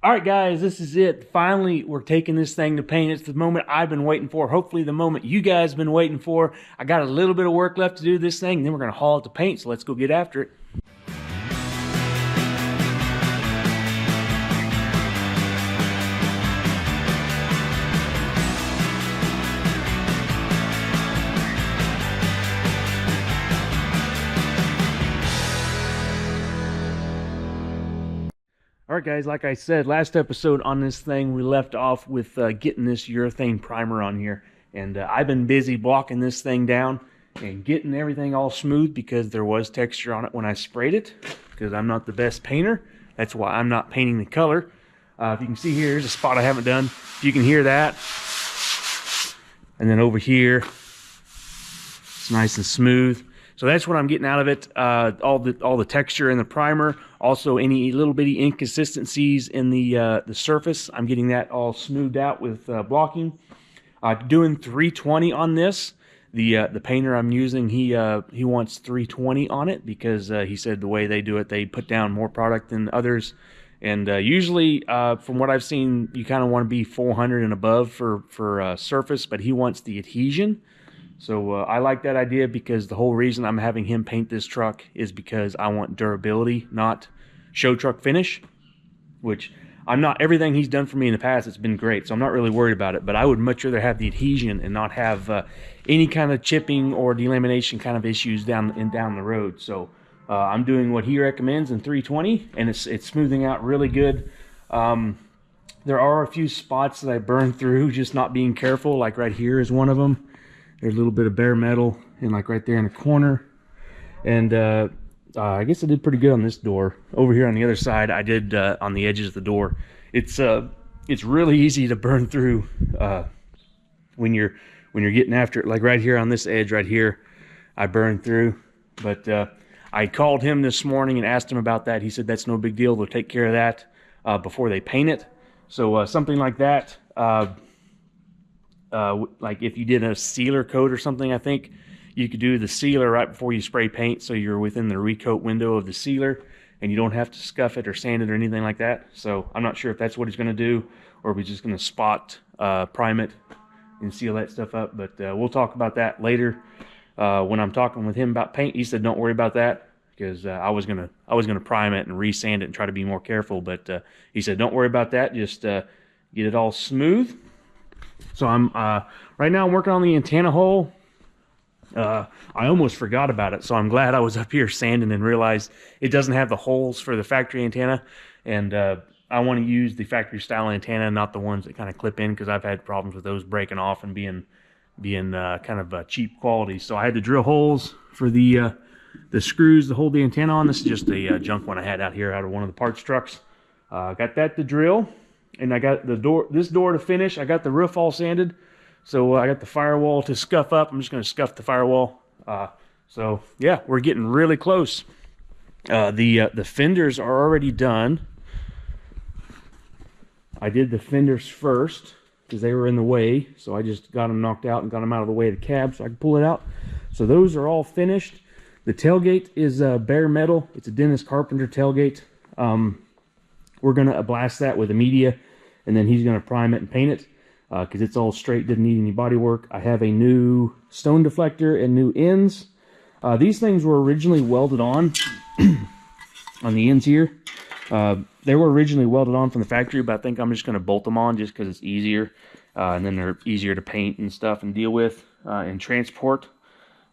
All right, guys, this is it. Finally, we're taking this thing to paint. It's the moment I've been waiting for. Hopefully, the moment you guys have been waiting for. I got a little bit of work left to do this thing, and then we're going to haul it to paint. So let's go get after it. All right, guys, like I said, last episode on this thing, we left off with getting this urethane primer on here. And I've been busy blocking this thing down and getting everything all smooth because there was texture on it when I sprayed it, because I'm not the best painter. That's why I'm not painting the color. If you can see here, here's a spot I haven't done. You can hear that. And then over here, it's nice and smooth. So that's what I'm getting out of it. All the texture in the primer. Also, any little bitty inconsistencies in the surface, I'm getting that all smoothed out with blocking. Doing 320 on this. The painter I'm using, he wants 320 on it because he said the way they do it, they put down more product than others. And usually, from what I've seen, you kind of want to be 400 and above for surface, but he wants the adhesion. So I like that idea because the whole reason I'm having him paint this truck is because I want durability, not show truck finish, which I'm not. Everything he's done for me in the past, it's been great, so I'm not really worried about it. But I would much rather have the adhesion and not have any kind of chipping or delamination kind of issues down the road. So I'm doing what he recommends in 320, and it's smoothing out really good. There are a few spots that I burned through just not being careful, like right here is one of them. There's a little bit of bare metal, and like right there in the corner. And I guess I did pretty good on this door. Over here on the other side, I did on the edges of the door. It's really easy to burn through when you're getting after it. Like right here on this edge right here, I burned through. But I called him this morning and asked him about that. He said that's no big deal. They'll take care of that before they paint it. So something like that. Like if you did a sealer coat or something, I think you could do the sealer right before you spray paint, so you're within the recoat window of the sealer and you don't have to scuff it or sand it or anything like that. So I'm not sure if that's what he's going to do, or if he's just going to spot prime it and seal that stuff up. But we'll talk about that later. When I'm talking with him about paint, he said don't worry about that, because I was gonna prime it and re-sand it and try to be more careful. But he said don't worry about that, just get it all smooth. So I'm right now I'm working on the antenna hole. I almost forgot about it, so I'm glad I was up here sanding and realized it doesn't have the holes for the factory antenna. And I want to use the factory style antenna, not the ones that kind of clip in, because I've had problems with those breaking off and being kind of cheap quality. So I had to drill holes for the screws to hold the antenna on. This is just a junk one I had out here out of one of the parts trucks. Got that to drill. And I got this door to finish. I got the roof all sanded. So I got the firewall to scuff up. I'm just going to scuff the firewall. So yeah, we're getting really close. The fenders are already done. I did the fenders first because they were in the way. So I just got them knocked out and got them out of the way of the cab so I could pull it out. So those are all finished. The tailgate is bare metal. It's a Dennis Carpenter tailgate. We're going to blast that with a media, and then he's going to prime it and paint it because it's all straight, didn't need any body work. I have a new stone deflector and new ends. These things were originally welded on on the ends here. They were originally welded on from the factory, but I think I'm just going to bolt them on just because it's easier. And then they're easier to paint and stuff and deal with and transport,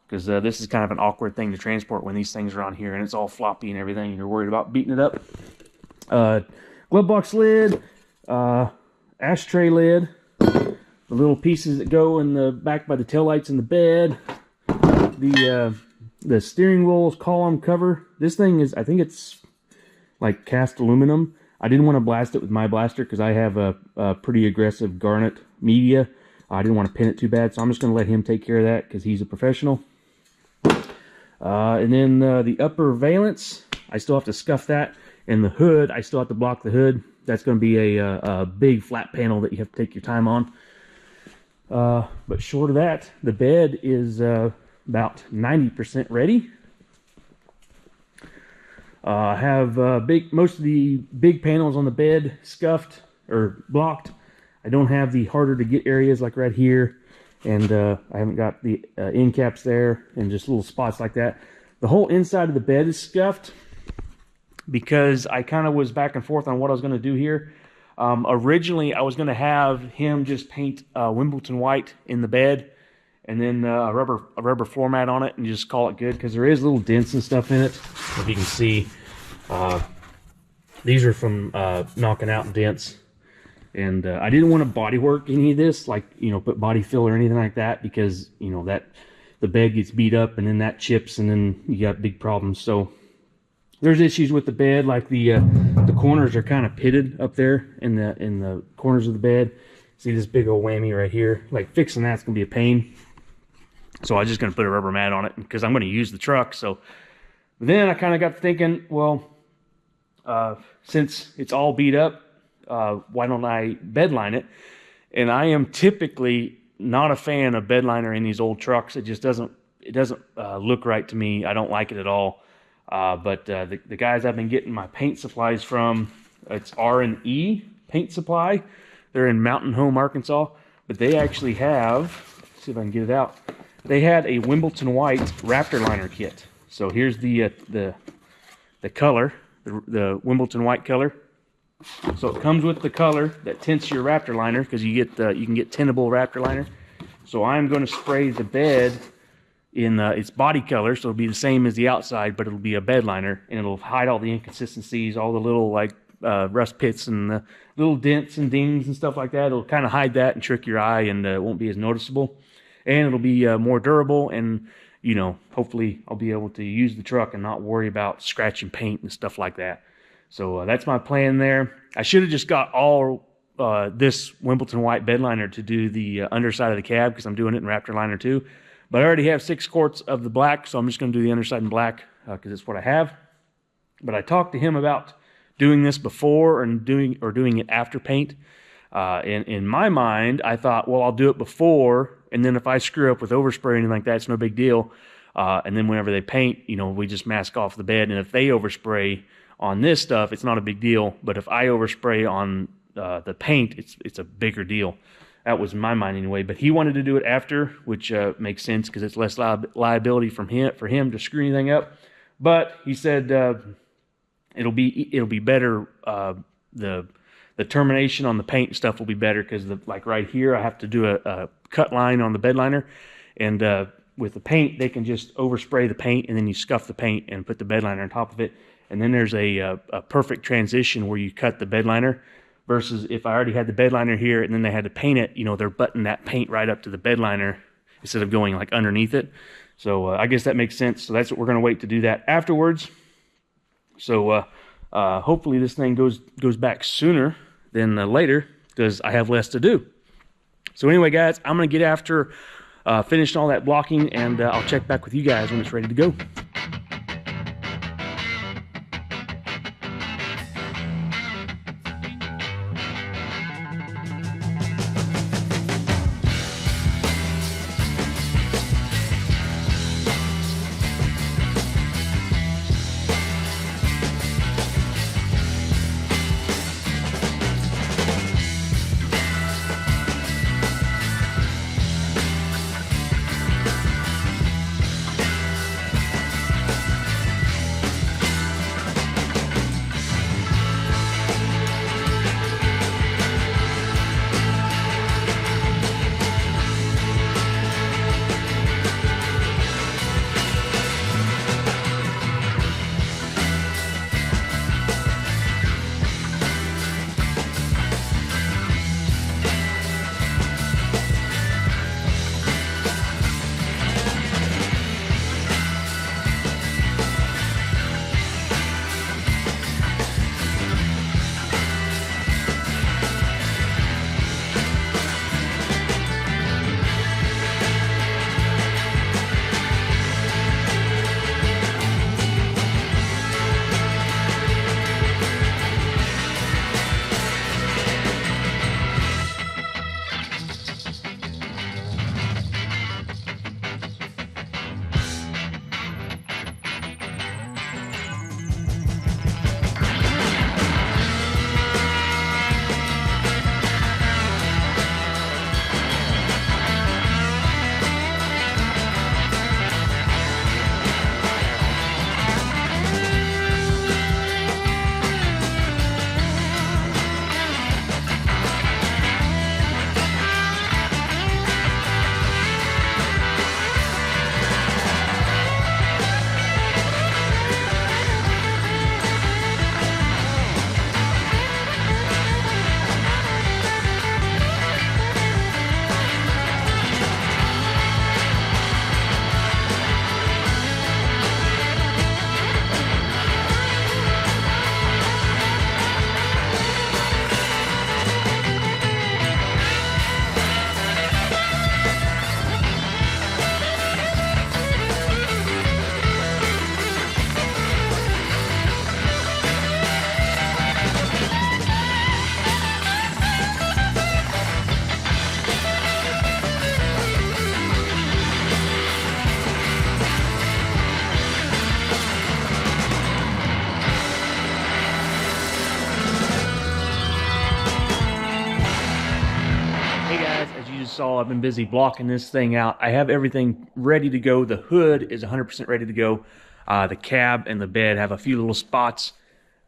because this is kind of an awkward thing to transport when these things are on here and it's all floppy and everything and you're worried about beating it up. Glove box lid, ashtray lid, the little pieces that go in the back by the taillights in the bed, the steering wheel column cover. This thing is, I think it's like cast aluminum. I didn't want to blast it with my blaster because I have a pretty aggressive garnet media. I didn't want to pin it too bad, so I'm just going to let him take care of that because he's a professional. And then the upper valance, I still have to scuff that. And the hood, I still have to block the hood. That's going to be a big flat panel that you have to take your time on. But short of that, the bed is about 90% ready. I have most of the big panels on the bed scuffed or blocked. I don't have the harder to get areas like right here, and I haven't got the end caps there, and just little spots like that. The whole inside of the bed is scuffed because I kind of was back and forth on what I was going to do here. Originally, I was going to have him just paint Wimbledon white in the bed, and then a rubber floor mat on it, and just call it good, because there is little dents and stuff in it. If you can see, these are from knocking out dents. And I didn't want to body work any of this, like, you know, put body fill or anything like that, because, you know, that the bed gets beat up and then that chips and then you got big problems. So there's issues with the bed, like the corners are kind of pitted up there in the corners of the bed. See this big old whammy right here? Like, fixing that's gonna be a pain. So I'm just gonna put a rubber mat on it because I'm gonna use the truck. So then I kind of got thinking, well, since it's all beat up, why don't I bedline it? And I am typically not a fan of bedliner in these old trucks. It just doesn't look right to me. I don't like it at all. But the guys I've been getting my paint supplies from, it's R&E Paint Supply. They're in Mountain Home, Arkansas. But they actually have, let's see if I can get it out. They had a Wimbledon white Raptor liner kit. So here's the color, the Wimbledon white color. So it comes with the color that tints your Raptor liner, because you can get tintable Raptor liner. So I'm going to spray the bed in its body color, so it'll be the same as the outside, but it'll be a bed liner, and it'll hide all the inconsistencies, all the little like rust pits and the little dents and dings and stuff like that. It'll kind of hide that and trick your eye, and it won't be as noticeable, and it'll be more durable, and you know, hopefully I'll be able to use the truck and not worry about scratching paint and stuff like that. So that's my plan there. I should have just got all this Wimbledon white bed liner to do the underside of the cab, because I'm doing it in Raptor liner too. But I already have 6 quarts of the black, so I'm just going to do the underside in black because it's what I have. But I talked to him about doing this before and doing it after paint. In my mind, I thought, well, I'll do it before, and then if I screw up with overspray or anything like that, it's no big deal. And then whenever they paint, you know, we just mask off the bed, and if they overspray on this stuff, it's not a big deal. But if I overspray on the paint, it's a bigger deal. That was in my mind anyway. But he wanted to do it after, which makes sense because it's less liability for him to screw anything up. But he said it'll be better. The termination on the paint stuff will be better, because like right here, I have to do a cut line on the bed liner, and with the paint, they can just overspray the paint, and then you scuff the paint and put the bed liner on top of it. And then there's a perfect transition where you cut the bed liner, versus if I already had the bed liner here and then they had to paint it, you know, they're butting that paint right up to the bed liner instead of going like underneath it. So I guess that makes sense. So that's what we're going to wait to do that afterwards. So hopefully this thing goes back sooner than later, because I have less to do. So anyway, guys, I'm going to get after finishing all that blocking, and I'll check back with you guys when it's ready to go. saw, I've been busy blocking this thing out. I have everything ready to go. The hood is 100% ready to go. The cab and the bed have a few little spots.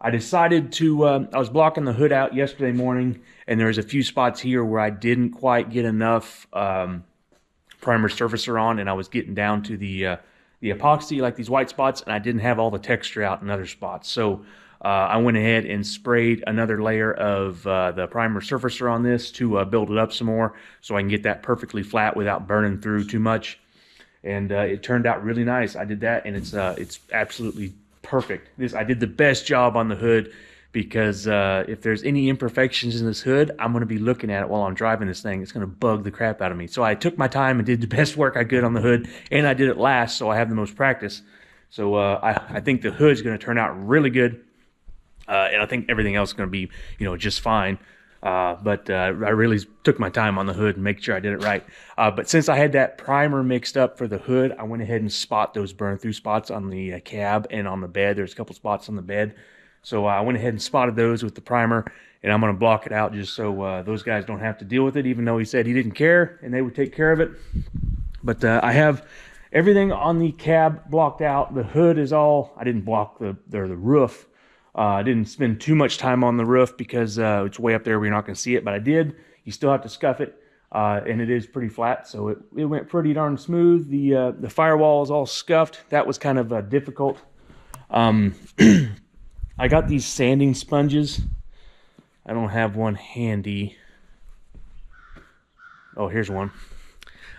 I decided to, I was blocking the hood out yesterday morning, and there's a few spots here where I didn't quite get enough primer surfacer on, and I was getting down to the epoxy, like these white spots, and I didn't have all the texture out in other spots. So I went ahead and sprayed another layer of the primer surfacer on this to build it up some more so I can get that perfectly flat without burning through too much. And it turned out really nice. I did that, and it's absolutely perfect. I did the best job on the hood, because if there's any imperfections in this hood, I'm going to be looking at it while I'm driving this thing. It's going to bug the crap out of me. So I took my time and did the best work I could on the hood, and I did it last, so I have the most practice. So I think the hood's going to turn out really good, and I think everything else is going to be, just fine. But I really took my time on the hood and make sure I did it right. But since I had that primer mixed up for the hood, I went ahead and spot those burn through spots on the cab and on the bed. There's a couple spots on the bed. So I went ahead and spotted those with the primer, and I'm going to block it out just so those guys don't have to deal with it, even though he said he didn't care and they would take care of it. But I have everything on the cab blocked out. The hood is all, I didn't block the roof. I didn't spend too much time on the roof because it's way up there where you're not going to see it, but I did. You still have to scuff it, and it is pretty flat, so it went pretty darn smooth. The firewall is all scuffed. That was kind of difficult. I got these sanding sponges. I don't have one handy. Oh, here's one.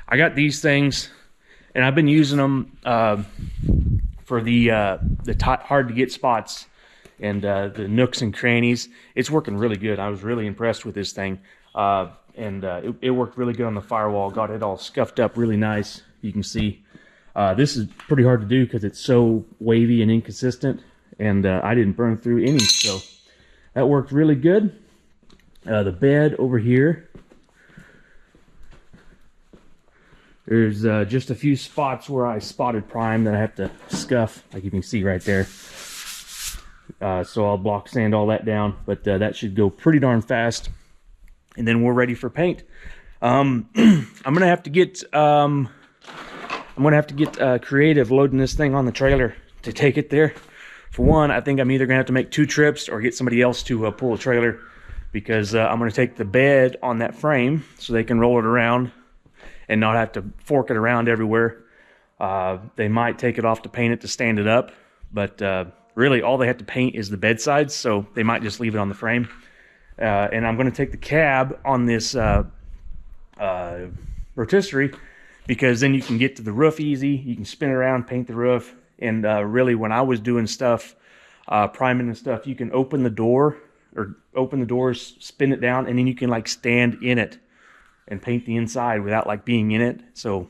I got these things, and I've been using them for the hard to get spots and the nooks and crannies. It's working really good. I was really impressed with this thing, and it worked really good on the firewall. Got it all scuffed up really nice. You can see this is pretty hard to do because it's so wavy and inconsistent, and I didn't burn through any, so that worked really good. The bed over here, there's just a few spots where I spotted prime that I have to scuff, like you can see right there. So I'll block sand all that down, but that should go pretty darn fast, and then we're ready for paint. I'm gonna have to get creative loading this thing on the trailer to take it there. For one, I think I'm either gonna have to make 2 trips or get somebody else to pull a trailer, because I'm gonna take the bed on that frame so they can roll it around and not have to fork it around everywhere. They might take it off to paint it to stand it up, but really all they have to paint is the bed sides, so they might just leave it on the frame. And I'm going to take the cab on this rotisserie, because then you can get to the roof easy. You can spin it around, paint the roof. And really, when I was doing stuff, priming and stuff, you can open the door, or open the doors, spin it down, and then you can like stand in it and paint the inside without like being in it. So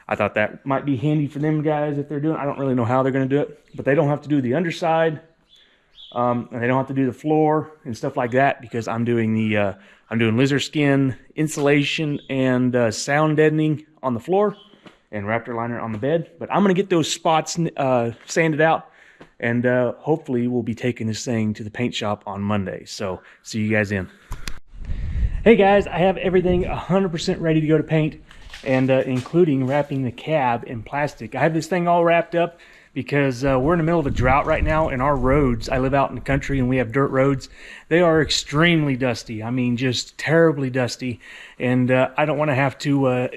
I thought that might be handy for them guys if they're doing it. I don't really know how they're going to do it, but they don't have to do the underside, and they don't have to do the floor and stuff like that, because I'm doing the lizard skin insulation and sound deadening on the floor and Raptor liner on the bed. But I'm going to get those spots sanded out, and hopefully we'll be taking this thing to the paint shop on Monday. So see you guys in. Hey guys, I have everything 100% ready to go to paint, and including wrapping the cab in plastic. I have this thing all wrapped up because we're in the middle of a drought right now, and our roads, I live out in the country and we have dirt roads, they are extremely dusty. I mean, just terribly dusty, and I don't want to have to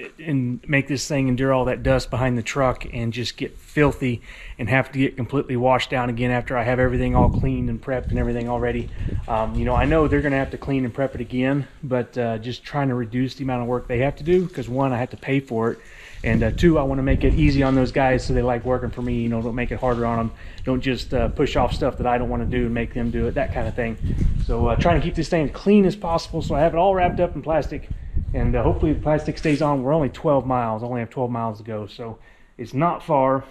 make this thing endure all that dust behind the truck and just get filthy and have to get completely washed down again after I have everything all cleaned and prepped and everything already. I know they're going to have to clean and prep it again, but just trying to reduce the amount of work they have to do, because one, I have to pay for it, and two, I want to make it easy on those guys so they like working for me. Don't make it harder on them. Don't just push off stuff that I don't want to do and make them do it, that kind of thing. So trying to keep this thing as clean as possible. So I have it all wrapped up in plastic, and hopefully the plastic stays on. We're only 12 miles. I only have 12 miles to go, so it's not far.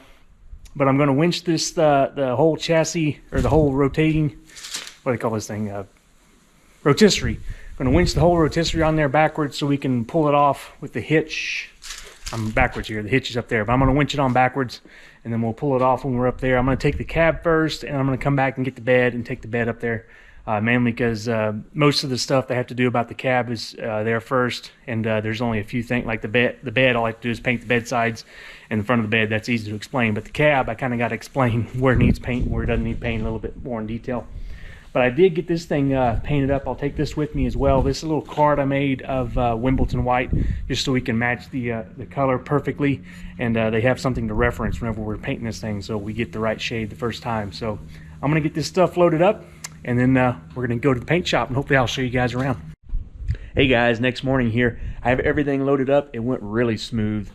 But I'm going to winch this, the whole chassis, or the whole rotating, what do they call this thing? Rotisserie. I'm going to winch the whole rotisserie on there backwards so we can pull it off with the hitch. I'm backwards here, the hitch is up there, but I'm going to winch it on backwards, and then we'll pull it off when we're up there. I'm going to take the cab first, and I'm going to come back and get the bed and take the bed up there. mainly because most of the stuff they have to do about the cab is there first, and there's only a few things like the bed. All I have to do is paint the bed sides and the front of the bed. That's easy to explain. But the cab, I kind of got to explain where it needs paint and where it doesn't need paint a little bit more in detail. But I did get this thing painted up. I'll take this with me as well. This is a little card I made of Wimbledon white, just so we can match the color perfectly, and they have something to reference whenever we're painting this thing, so we get the right shade the first time. So I'm gonna get this stuff loaded up, and then we're gonna go to the paint shop, and hopefully I'll show you guys around. Hey guys, next morning here. I have everything loaded up. It went really smooth.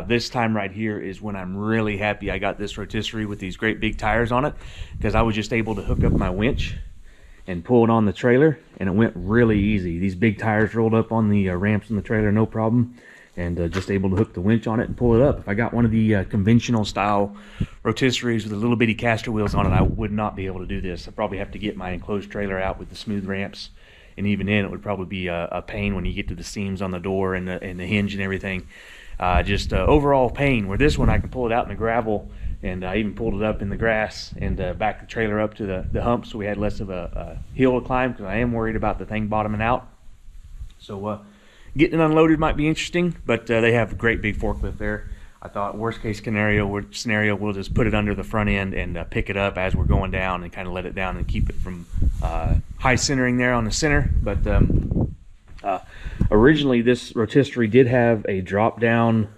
This time right here is when I'm really happy I got this rotisserie with these great big tires on it, because I was just able to hook up my winch and pull it on the trailer, and it went really easy. These big tires rolled up on the ramps in the trailer, no problem, and just able to hook the winch on it and pull it up. If I got one of the conventional style rotisseries with the little bitty caster wheels on it, I would not be able to do this. I'd probably have to get my enclosed trailer out with the smooth ramps, and even then it would probably be a pain when you get to the seams on the door and the hinge and everything. Just overall pain. Where this one I can pull it out in the gravel, and I even pulled it up in the grass and backed the trailer up to the hump, so we had less of a hill to climb, because I am worried about the thing bottoming out. So getting it unloaded might be interesting, but they have a great big forklift there. I thought worst case scenario we'll just put it under the front end and pick it up as we're going down and kind of let it down and keep it from high centering there on the center. But originally this rotisserie did have a drop down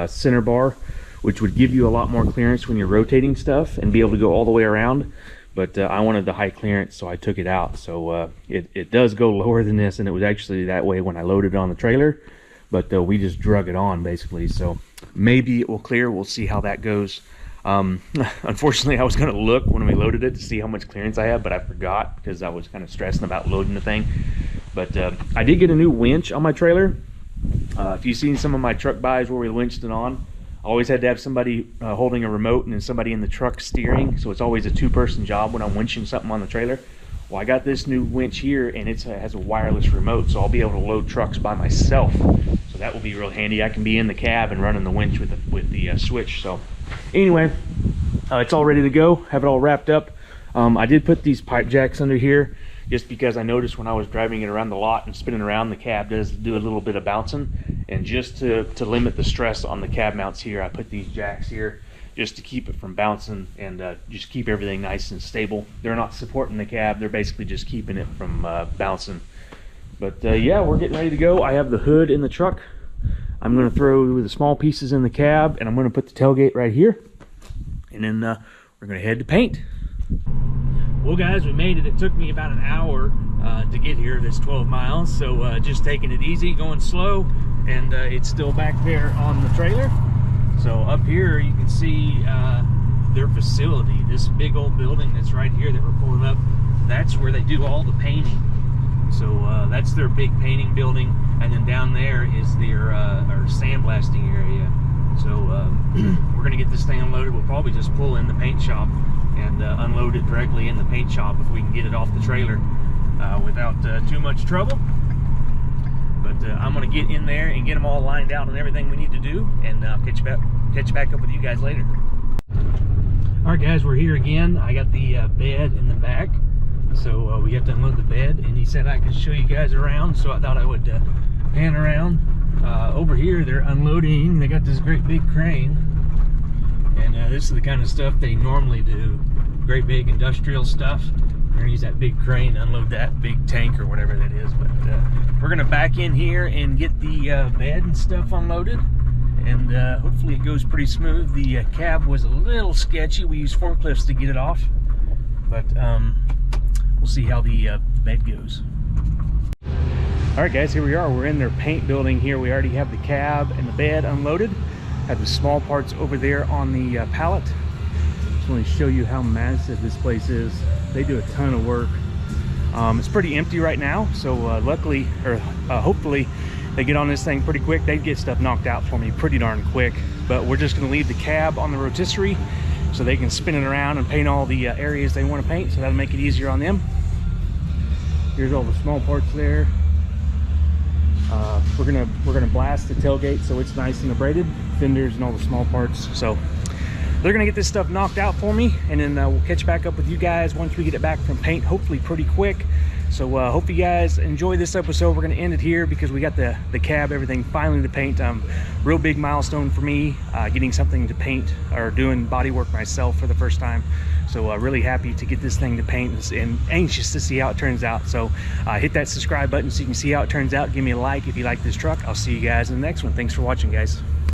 center bar, which would give you a lot more clearance when you're rotating stuff and be able to go all the way around. But I wanted the high clearance, so I took it out. So it does go lower than this, and it was actually that way when I loaded it on the trailer. But we just drug it on, basically. So maybe it will clear. We'll see how that goes. Unfortunately, I was going to look when we loaded it to see how much clearance I have, but I forgot because I was kind of stressing about loading the thing. But I did get a new winch on my trailer. If you've seen some of my truck buys where we winched it on, I always had to have somebody holding a remote and then somebody in the truck steering, so it's always a two-person job when I'm winching something on the trailer. Well, I got this new winch here, and it has a wireless remote, so I'll be able to load trucks by myself. So that will be real handy. I can be in the cab and running the winch with the switch. So anyway, it's all ready to go. Have it all wrapped up. I did put these pipe jacks under here, just because I noticed when I was driving it around the lot and spinning around, the cab does do a little bit of bouncing. And just to limit the stress on the cab mounts here, I put these jacks here just to keep it from bouncing and just keep everything nice and stable. They're not supporting the cab, they're basically just keeping it from bouncing. But yeah, we're getting ready to go. I have the hood in the truck. I'm going to throw the small pieces in the cab, and I'm going to put the tailgate right here. And then we're going to head to paint. Well guys, we made it. It took me about an hour to get here, this 12 miles. So just taking it easy, going slow, and it's still back there on the trailer. So up here you can see their facility, this big old building that's right here that we're pulling up. That's where they do all the painting. So that's their big painting building, and then down there is their sandblasting area. So we're gonna get this thing unloaded. We'll probably just pull in the paint shop and unload it directly in the paint shop if we can get it off the trailer without too much trouble. But I'm gonna get in there and get them all lined out and everything we need to do, and I'll catch back up with you guys later. All right guys, we're here again. I got the bed in the back, so we have to unload the bed, and he said I could show you guys around, so I thought I would pan around. Over here they're unloading. They got this great big crane, and this is the kind of stuff they normally do, great big industrial stuff. We're gonna use that big crane to unload that big tank or whatever that is. But we're gonna back in here and get the bed and stuff unloaded, and hopefully it goes pretty smooth. The cab was a little sketchy. We used forklifts to get it off, but we'll see how the bed goes. All right guys, here we are. We're in their paint building here. We already have the cab and the bed unloaded. Have the small parts over there on the pallet. Just want to show you how massive this place is. They do a ton of work. It's pretty empty right now, so luckily, or hopefully, they get on this thing pretty quick. They'd get stuff knocked out for me pretty darn quick. But we're just going to leave the cab on the rotisserie so they can spin it around and paint all the areas they want to paint, so that'll make it easier on them. Here's all the small parts there. We're gonna blast the tailgate so it's nice and abraded, fenders and all the small parts. So they're gonna get this stuff knocked out for me, and then we'll catch back up with you guys once we get it back from paint, hopefully pretty quick. So hope you guys enjoy this episode. We're gonna end it here because we got the cab, everything finally to paint. Real big milestone for me, getting something to paint or doing body work myself for the first time. So really happy to get this thing to paint and anxious to see how it turns out. So hit that subscribe button so you can see how it turns out. Give me a like if you like this truck. I'll see you guys in the next one. Thanks for watching, guys.